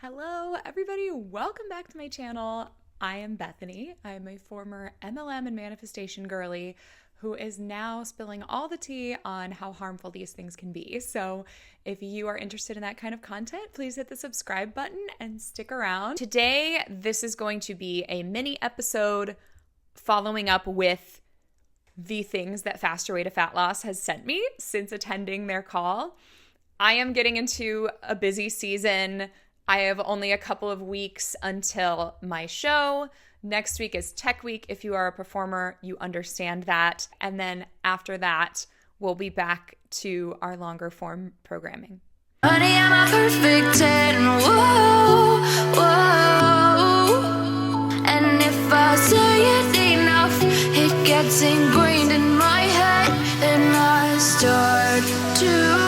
Hello, everybody. Welcome back to my channel. I am Bethany. I am a former MLM and manifestation girly who is now spilling all the tea on how harmful these things can be. So if you are interested in that kind of content, please hit the subscribe button and stick around. Today, this is going to be a mini episode following up with the things that Faster Way to Fat Loss has sent me since attending their call. I am getting into a busy season. I have only a couple of weeks until my show. Next week is Tech Week. If you are a performer, you understand that. And then after that, we'll be back to our longer form programming. Honey, I'm a perfect 10. Whoa, whoa. And if I say it enough, it gets ingrained in my head, and I start to.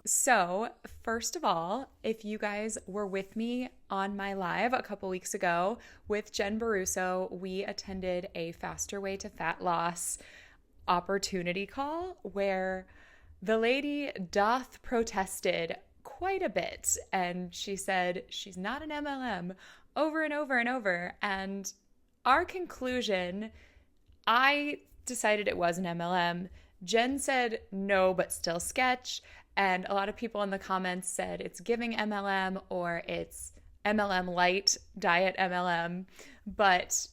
So, first of all, if you guys were with me on my live a couple weeks ago with Jen Baruso, we attended a Faster Way to Fat Loss opportunity call where the lady doth protested quite a bit, and she said she's not an MLM over and over and over. And our conclusion, I decided it was an MLM. Jen said no, but still sketch. And a lot of people in the comments said it's giving MLM or it's MLM light, diet MLM. But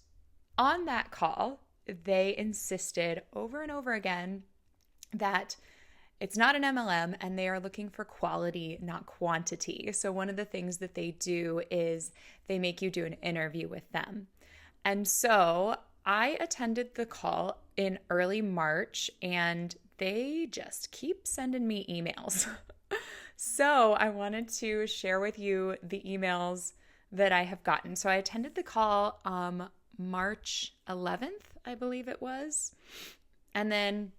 on that call, they insisted over and over again that it's not an MLM and they are looking for quality, not quantity. So one of the things that they do is they make you do an interview with them. And so I attended the call in early March, and they just keep sending me emails. So I wanted to share with you the emails that I have gotten. So I attended the call March 11th, I believe it was. And then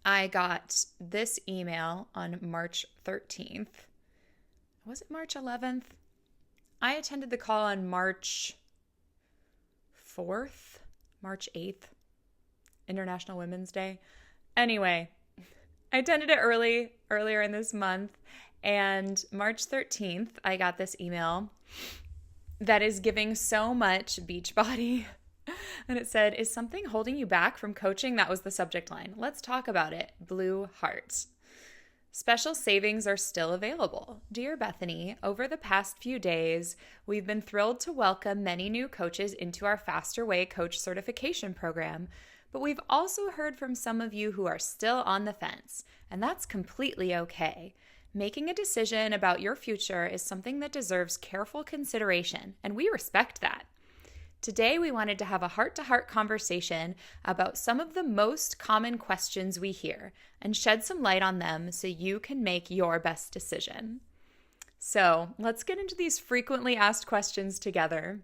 I got this email on March 13th. Was it March 11th? I attended the call on March 4th, March 8th, International Women's Day. Anyway, I attended it earlier in this month, and March 13th, I got this email that is giving so much Beachbody. And it said, "Is something holding you back from coaching?" That was the subject line. Let's talk about it. Blue heart. Special savings are still available. Dear Bethany, over the past few days, we've been thrilled to welcome many new coaches into our Faster Way Coach Certification Program, but we've also heard from some of you who are still on the fence, and that's completely okay. Making a decision about your future is something that deserves careful consideration, and we respect that. Today, we wanted to have a heart-to-heart conversation about some of the most common questions we hear and shed some light on them so you can make your best decision. So let's get into these frequently asked questions together.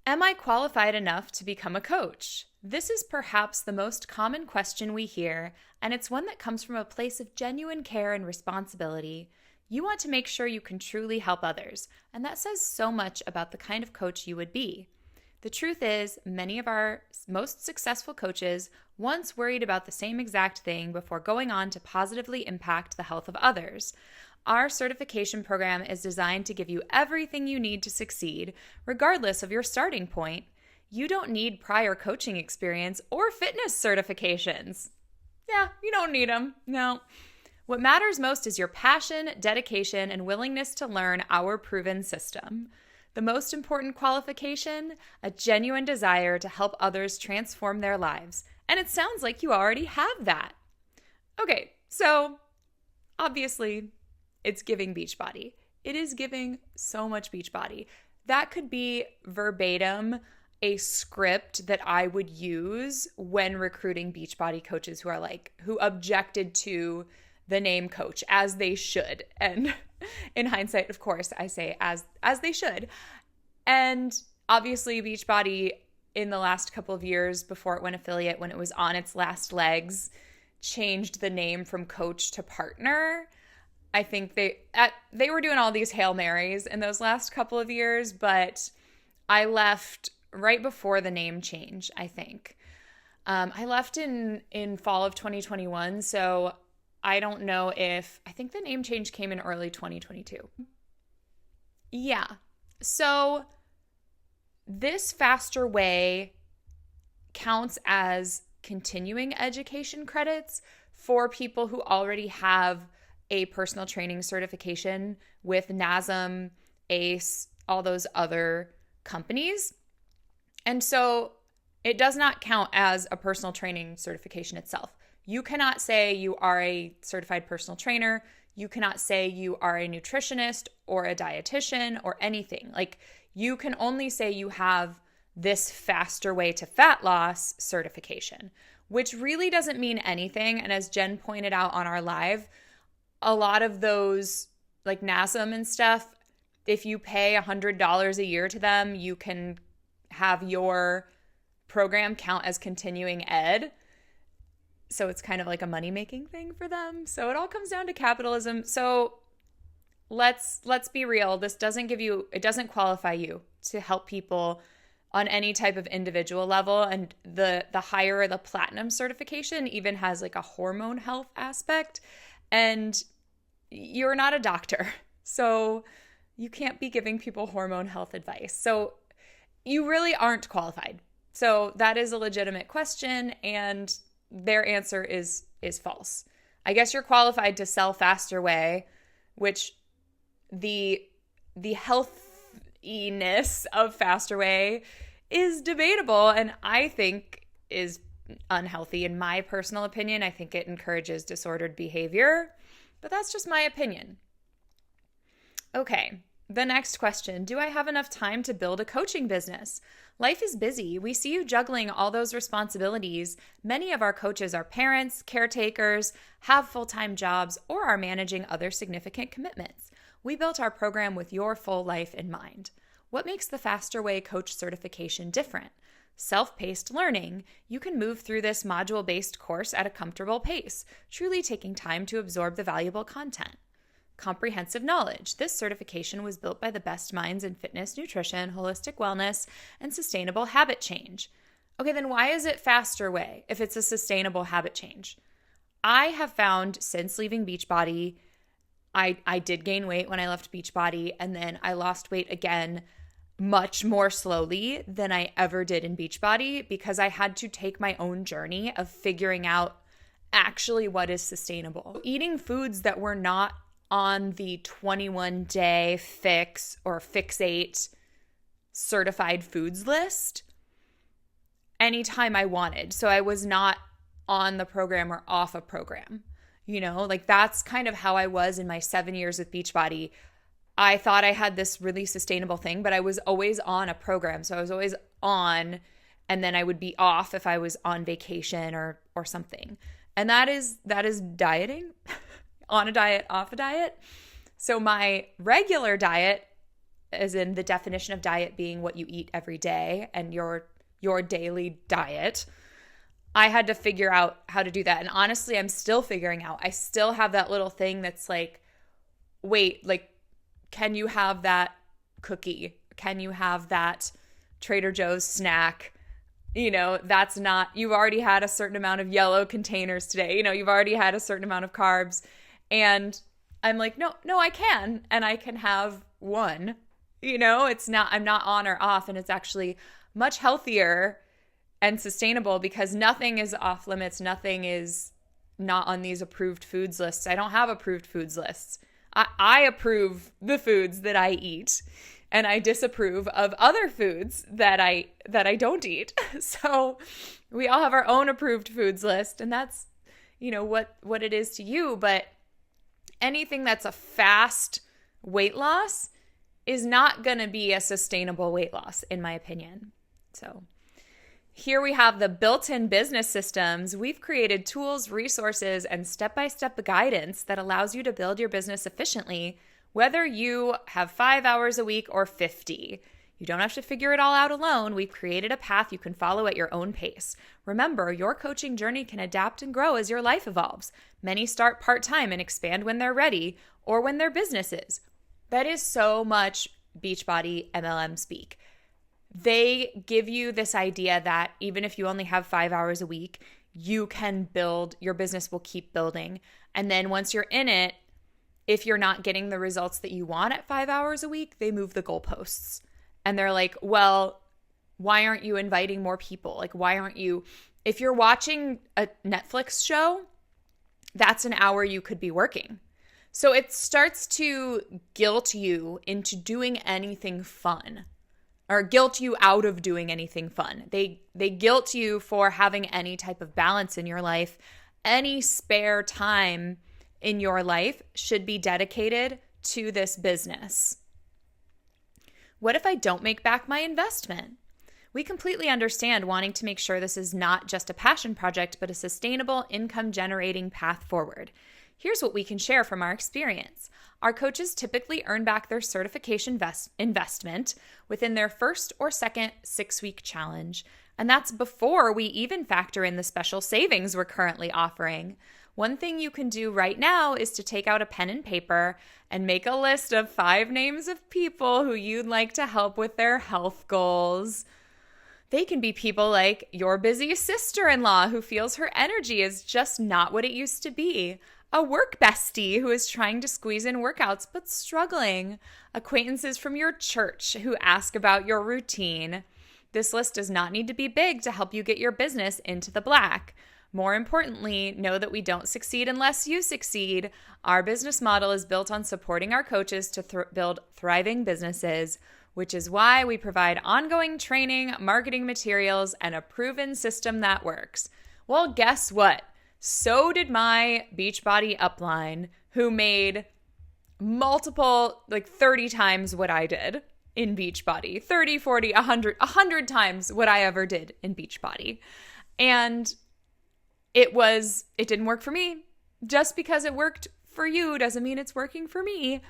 Am I qualified enough to become a coach? This is perhaps the most common question we hear, and it's one that comes from a place of genuine care and responsibility. You want to make sure you can truly help others, and that says so much about the kind of coach you would be. The truth is, many of our most successful coaches once worried about the same exact thing before going on to positively impact the health of others. Our certification program is designed to give you everything you need to succeed, regardless of your starting point. You don't need prior coaching experience or fitness certifications. Yeah, you don't need them. No. What matters most is your passion, dedication, and willingness to learn our proven system. The most important qualification, a genuine desire to help others transform their lives. And it sounds like you already have that. Okay, so obviously it's giving Beachbody. It is giving so much Beachbody. That could be verbatim a script that I would use when recruiting Beachbody coaches who objected to the name coach, as they should. And in hindsight, of course, I say as they should. And obviously Beachbody in the last couple of years before it went affiliate, when it was on its last legs, changed the name from coach to partner. I think they were doing all these Hail Marys in those last couple of years, but I left right before the name change, I think. I left in fall of 2021, so I don't know I think the name change came in early 2022. Yeah. So this faster way counts as continuing education credits for people who already have a personal training certification with NASM, ACE, all those other companies. And so it does not count as a personal training certification itself. You cannot say you are a certified personal trainer. You cannot say you are a nutritionist or a dietitian or anything. Like, you can only say you have this faster way to fat loss certification, which really doesn't mean anything. And as Jen pointed out on our live, a lot of those like NASM and stuff, if you pay $100 a year to them, you can have your program count as continuing ed. So it's kind of like a money-making thing for them. So it all comes down to capitalism. So let's be real. This doesn't it doesn't qualify you to help people on any type of individual level. And the higher the platinum certification even has like a hormone health aspect. And you're not a doctor. So you can't be giving people hormone health advice. So you really aren't qualified. So that is a legitimate question, and their answer is false. I guess you're qualified to sell Faster Way, which the healthiness of Faster Way is debatable, and I think is unhealthy in my personal opinion. I think it encourages disordered behavior, but that's just my opinion. Okay, the next question. Do I have enough time to build a coaching business? Life is busy. We see you juggling all those responsibilities. Many of our coaches are parents, caretakers, have full-time jobs, or are managing other significant commitments. We built our program with your full life in mind. What makes the Faster Way coach certification different? Self-paced learning. You can move through this module-based course at a comfortable pace, truly taking time to absorb the valuable content. Comprehensive knowledge. This certification was built by the best minds in fitness, nutrition, holistic wellness, and sustainable habit change. Okay, then why is it Faster Way if it's a sustainable habit change? I have found since leaving Beachbody, I did gain weight when I left Beachbody, and then I lost weight again much more slowly than I ever did in Beachbody because I had to take my own journey of figuring out actually what is sustainable. Eating foods that were not on the 21-day fix or fixate certified foods list anytime I wanted. So I was not on the program or off a program. You know, like that's kind of how I was in my 7 years with Beachbody. I thought I had this really sustainable thing, but I was always on a program. So I was always on, and then I would be off if I was on vacation or something. And that is dieting. On a diet, off a diet. So my regular diet, as in the definition of diet being what you eat every day and your daily diet, I had to figure out how to do that. And honestly, I'm still figuring out. I still have that little thing that's like, wait, like, can you have that cookie? Can you have that Trader Joe's snack? You know, that's not, you've already had a certain amount of yellow containers today. You know, you've already had a certain amount of carbs. And I'm like, no, I can. And I can have one, you know, I'm not on or off. And it's actually much healthier and sustainable because nothing is off limits. Nothing is not on these approved foods lists. I don't have approved foods lists. I approve the foods that I eat, and I disapprove of other foods that I don't eat. So we all have our own approved foods list, and that's, you know, what it is to you. But anything that's a fast weight loss is not going to be a sustainable weight loss, in my opinion. So here we have the built-in business systems. We've created tools, resources, and step-by-step guidance that allows you to build your business efficiently, whether you have 5 hours a week or 50. You don't have to figure it all out alone. We've created a path you can follow at your own pace. Remember, your coaching journey can adapt and grow as your life evolves. Many start part-time and expand when they're ready or when their business is. That is so much Beachbody MLM speak. They give you this idea that even if you only have 5 hours a week, you can build, your business will keep building. And then once you're in it, if you're not getting the results that you want at 5 hours a week, they move the goalposts. And they're like, well, why aren't you inviting more people? Like, why aren't you, if you're watching a Netflix show, that's an hour you could be working. So it starts to guilt you into doing anything fun, or guilt you out of doing anything fun. They guilt you for having any type of balance in your life. Any spare time in your life should be dedicated to this business. What if I don't make back my investment? We completely understand wanting to make sure this is not just a passion project, but a sustainable income-generating path forward. Here's what we can share from our experience. Our coaches typically earn back their certification investment within their first or second 6-week challenge, and that's before we even factor in the special savings we're currently offering. One thing you can do right now is to take out a pen and paper and make a list of 5 names of people who you'd like to help with their health goals. They can be people like your busy sister-in-law who feels her energy is just not what it used to be. A work bestie who is trying to squeeze in workouts but struggling. Acquaintances from your church who ask about your routine. This list does not need to be big to help you get your business into the black. More importantly, know that we don't succeed unless you succeed. Our business model is built on supporting our coaches to build thriving businesses, which is why we provide ongoing training, marketing materials, and a proven system that works. Well, guess what? So did my Beachbody upline, who made multiple, 30 times what I did in Beachbody. 30, 40, 100 times what I ever did in Beachbody. And it didn't work for me. Just because it worked for you doesn't mean it's working for me.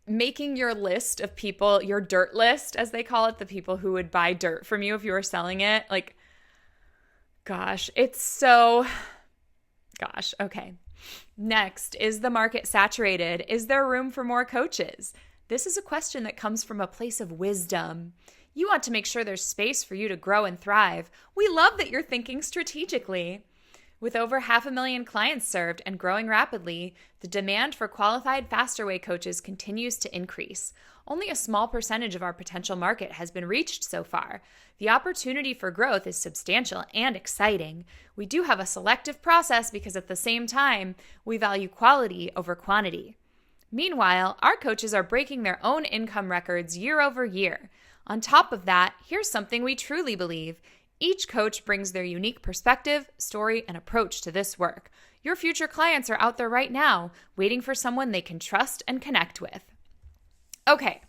Making your list of people, your dirt list, as they call it, the people who would buy dirt from you if you were selling it, gosh, okay. Next, is the market saturated? Is there room for more coaches? This is a question that comes from a place of wisdom. You want to make sure there's space for you to grow and thrive. We love that you're thinking strategically. With over 500,000 clients served and growing rapidly, the demand for qualified Fasterway coaches continues to increase. Only a small percentage of our potential market has been reached so far. The opportunity for growth is substantial and exciting. We do have a selective process because at the same time, we value quality over quantity. Meanwhile, our coaches are breaking their own income records year over year. On top of that, here's something we truly believe. Each coach brings their unique perspective, story, and approach to this work. Your future clients are out there right now, waiting for someone they can trust and connect with. Okay,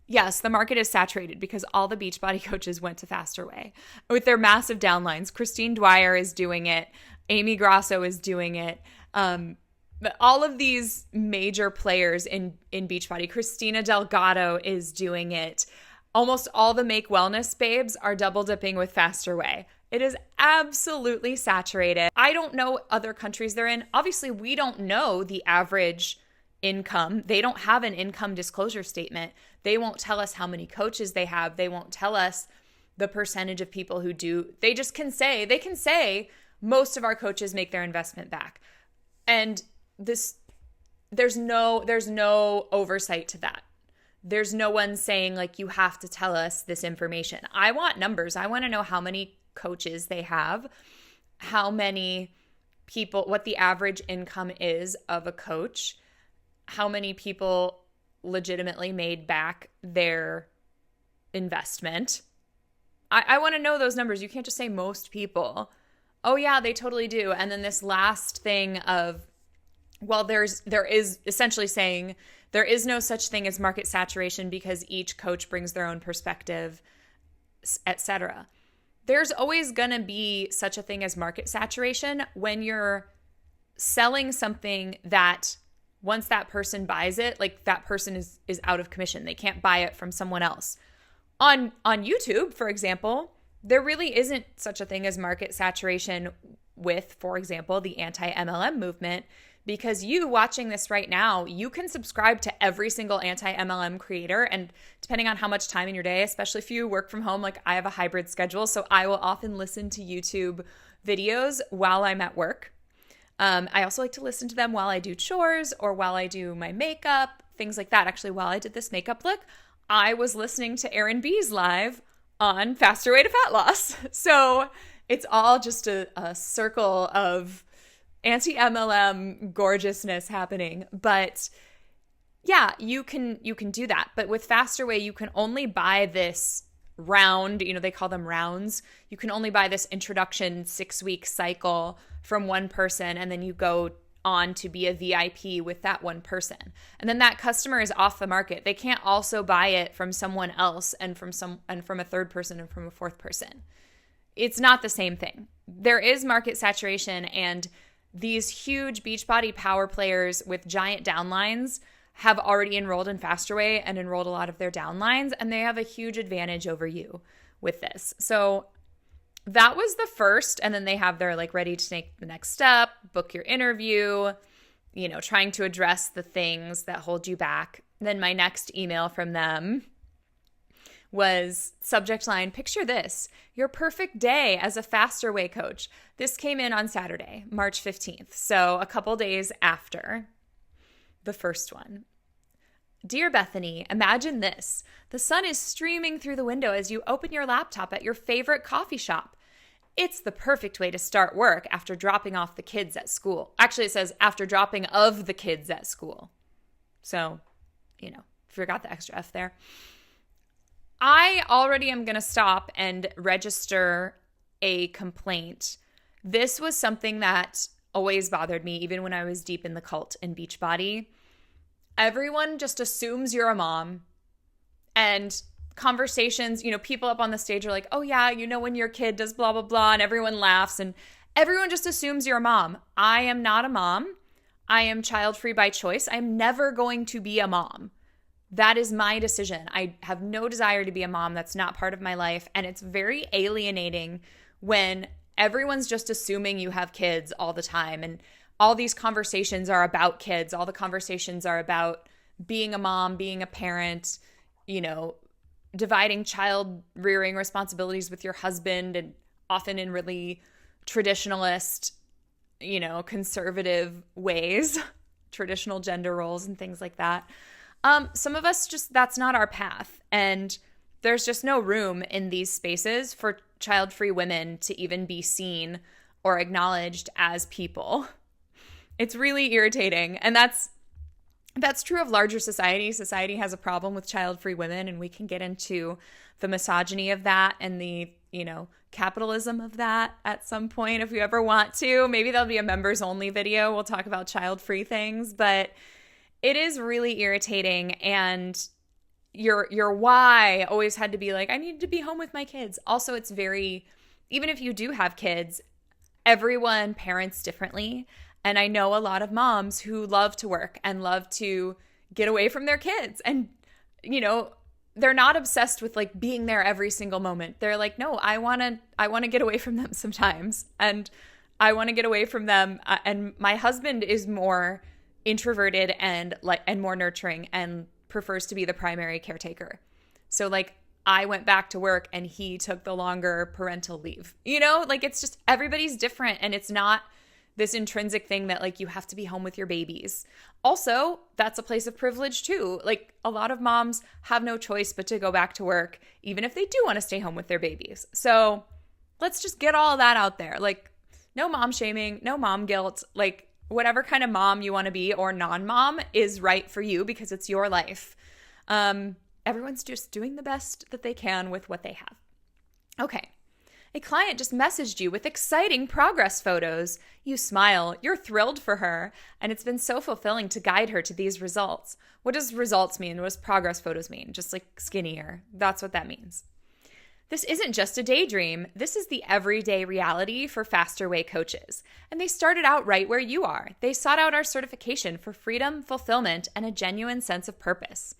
yes, the market is saturated because all the Beachbody coaches went to Fasterway with their massive downlines. Christine Dwyer is doing it. Amy Grasso is doing it. All of these major players in Beachbody. Christina Delgado is doing it. Almost all the Make Wellness babes are double dipping with Fasterway. It is absolutely saturated. I don't know other countries they're in. Obviously, we don't know the average income. They don't have an income disclosure statement. They won't tell us how many coaches they have. They won't tell us the percentage of people who do. They can say most of our coaches make their investment back. And there's no oversight to that. There's no one saying you have to tell us this information. I want numbers. I want to know how many coaches they have, how many people, what the average income is of a coach, how many people legitimately made back their investment. I want to know those numbers. You can't just say most people. Oh yeah, they totally do. And then this last thing of, well, there is essentially saying there is no such thing as market saturation because each coach brings their own perspective, etc. There's always going to be such a thing as market saturation when you're selling something that once that person buys it, that person is out of commission. They can't buy it from someone else. On YouTube, for example, there really isn't such a thing as market saturation with, for example, the anti-MLM movement. Because you watching this right now, you can subscribe to every single anti-MLM creator. And depending on how much time in your day, especially if you work from home, I have a hybrid schedule, so I will often listen to YouTube videos while I'm at work. I also like to listen to them while I do chores or while I do my makeup, things like that. Actually, while I did this makeup look, I was listening to Erin B's live on Faster Way to Fat Loss. So it's all just a circle of anti-MLM gorgeousness happening. But yeah, you can do that. But with Faster Way, you can only buy this round, they call them rounds. You can only buy this introduction 6-week cycle from one person, and then you go on to be a VIP with that one person. And then that customer is off the market. They can't also buy it from someone else and from a third person and from a fourth person. It's not the same thing. There is market saturation, and these huge Beachbody power players with giant downlines have already enrolled in Faster Way and enrolled a lot of their downlines, and they have a huge advantage over you with this. So that was the first, and then they have their ready to take the next step, book your interview, trying to address the things that hold you back. Then my next email from them was subject line, picture this, your perfect day as a Faster Way coach. This came in on Saturday, March 15th, so a couple days after the first one. Dear Bethany, imagine this. The sun is streaming through the window as you open your laptop at your favorite coffee shop. It's the perfect way to start work after dropping off the kids at school. Actually, it says after dropping of the kids at school. So, forgot the extra F there. I already am going to stop and register a complaint. This was something that always bothered me, even when I was deep in the cult in Beachbody. Everyone just assumes you're a mom, and conversations, people up on the stage are like, oh yeah, when your kid does blah, blah, blah, and everyone laughs, and everyone just assumes you're a mom. I am not a mom. I am child-free by choice. I'm never going to be a mom. That is my decision. I have no desire to be a mom. That's not part of my life, and it's very alienating when everyone's just assuming you have kids all the time, and all these conversations are about kids. All the conversations are about being a mom, being a parent, dividing child rearing responsibilities with your husband, and often in really traditionalist, conservative ways, traditional gender roles and things like that. Some of us that's not our path. And there's just no room in these spaces for child-free women to even be seen or acknowledged as people. It's really irritating. And that's true of larger society. Society has a problem with child-free women, and we can get into the misogyny of that and the, capitalism of that at some point if you ever want to. Maybe there'll be a members only video. We'll talk about child-free things, but it is really irritating. And your why always had to be I need to be home with my kids. Also, it's even if you do have kids, everyone parents differently. And I know a lot of moms who love to work and love to get away from their kids. And, they're not obsessed with being there every single moment. They're like, no, I want to get away from them sometimes. And I want to get away from them. And my husband is more introverted and more nurturing and prefers to be the primary caretaker. So I went back to work and he took the longer parental leave. It's just everybody's different, and it's not this intrinsic thing that you have to be home with your babies. Also, that's a place of privilege too. A lot of moms have no choice but to go back to work, even if they do want to stay home with their babies. So let's just get all of that out there. No mom shaming, no mom guilt. Whatever kind of mom you want to be or non-mom is right for you because it's your life. Everyone's just doing the best that they can with what they have. Okay. A client just messaged you with exciting progress photos. You smile, you're thrilled for her, and it's been so fulfilling to guide her to these results. What does results mean? What does progress photos mean? Just skinnier. That's what that means. This isn't just a daydream. This is the everyday reality for Faster Way coaches. And they started out right where you are. They sought out our certification for freedom, fulfillment, and a genuine sense of purpose.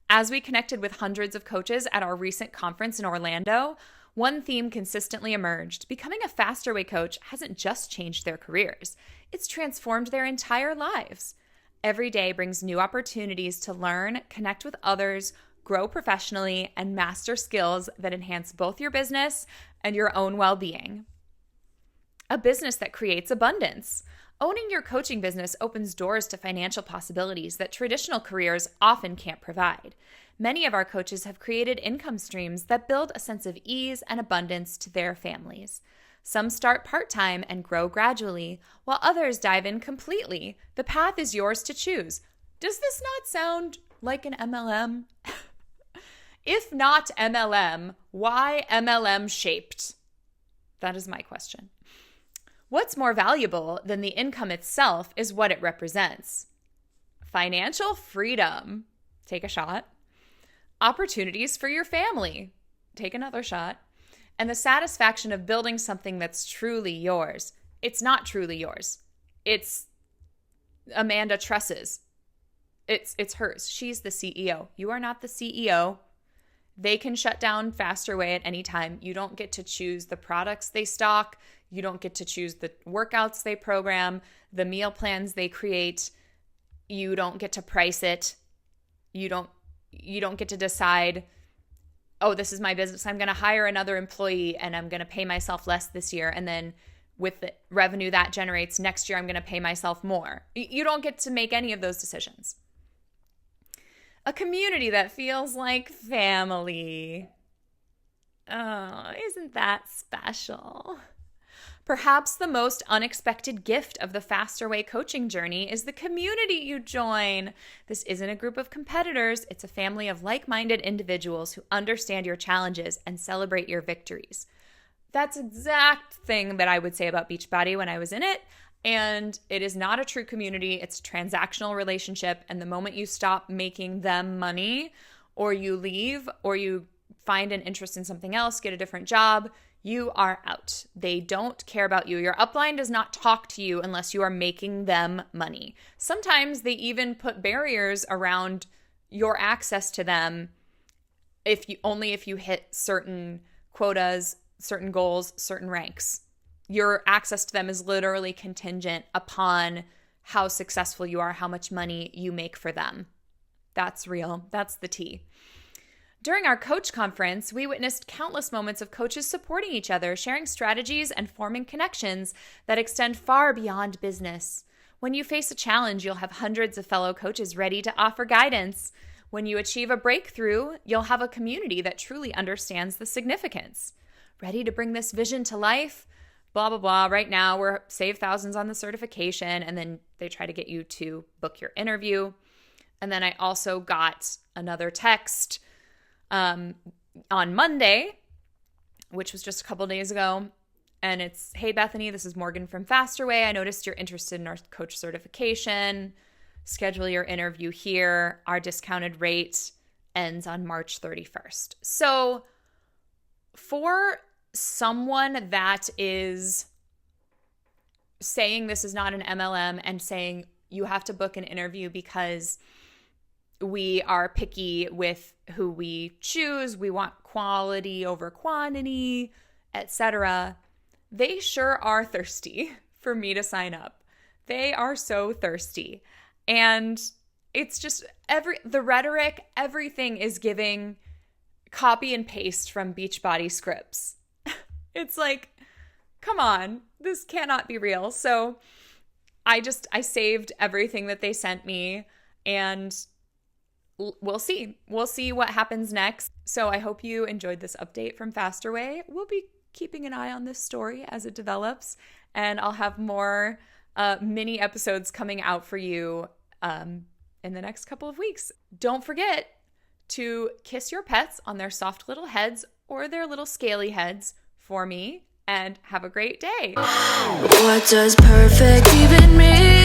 As we connected with hundreds of coaches at our recent conference in Orlando, one theme consistently emerged. Becoming a Faster Way coach hasn't just changed their careers. It's transformed their entire lives. Every day brings new opportunities to learn, connect with others, grow professionally, and master skills that enhance both your business and your own well-being. A business that creates abundance. Owning your coaching business opens doors to financial possibilities that traditional careers often can't provide. Many of our coaches have created income streams that build a sense of ease and abundance to their families. Some start part-time and grow gradually, while others dive in completely. The path is yours to choose. Does this not sound like an MLM? If not MLM, why MLM shaped? That is my question. What's more valuable than the income itself is what it represents. Financial freedom. Take a shot. Opportunities for your family. Take another shot. And the satisfaction of building something that's truly yours. It's not truly yours. It's Amanda Tress's. It's hers. She's the CEO. You are not the CEO. They can shut down Faster Way at any time. You don't get to choose the products they stock. You don't get to choose the workouts they program, the meal plans they create. You don't get to price it. You don't get to decide, oh, this is my business. I'm going to hire another employee and I'm going to pay myself less this year. And then with the revenue that generates next year, I'm going to pay myself more. You don't get to make any of those decisions. A community that feels like family. Oh, isn't that special? Perhaps the most unexpected gift of the Faster Way coaching journey is the community you join. This isn't a group of competitors. It's a family of like-minded individuals who understand your challenges and celebrate your victories. That's the exact thing that I would say about Beachbody when I was in it. And it is not a true community. It's a transactional relationship. And the moment you stop making them money, or you leave, or you find an interest in something else, get a different job, you are out. They don't care about you. Your upline does not talk to you unless you are making them money. Sometimes they even put barriers around your access to them if you hit certain quotas, certain goals, certain ranks. Your access to them is literally contingent upon how successful you are, how much money you make for them. That's real. That's the tea. During our coach conference, we witnessed countless moments of coaches supporting each other, sharing strategies, and forming connections that extend far beyond business. When you face a challenge, you'll have hundreds of fellow coaches ready to offer guidance. When you achieve a breakthrough, you'll have a community that truly understands the significance. Ready to bring this vision to life? Blah, blah, blah. Right now, we're save thousands on the certification, and then they try to get you to book your interview. And then I also got another text on Monday, which was just a couple days ago. And it's, hey, Bethany, this is Morgan from Faster Way. I noticed you're interested in our coach certification. Schedule your interview here. Our discounted rate ends on March 31st. So for someone that is saying this is not an MLM and saying you have to book an interview because we are picky with who we choose, we want quality over quantity, etc. They sure are thirsty for me to sign up. They are so thirsty. And it's just the rhetoric, everything is giving copy and paste from Beachbody scripts. It's like, come on, this cannot be real. So I saved everything that they sent me, and we'll see. We'll see what happens next. So I hope you enjoyed this update from Faster Way. We'll be keeping an eye on this story as it develops, and I'll have more mini episodes coming out for you in the next couple of weeks. Don't forget to kiss your pets on their soft little heads or their little scaly heads for me, and have a great day. What does perfect even mean?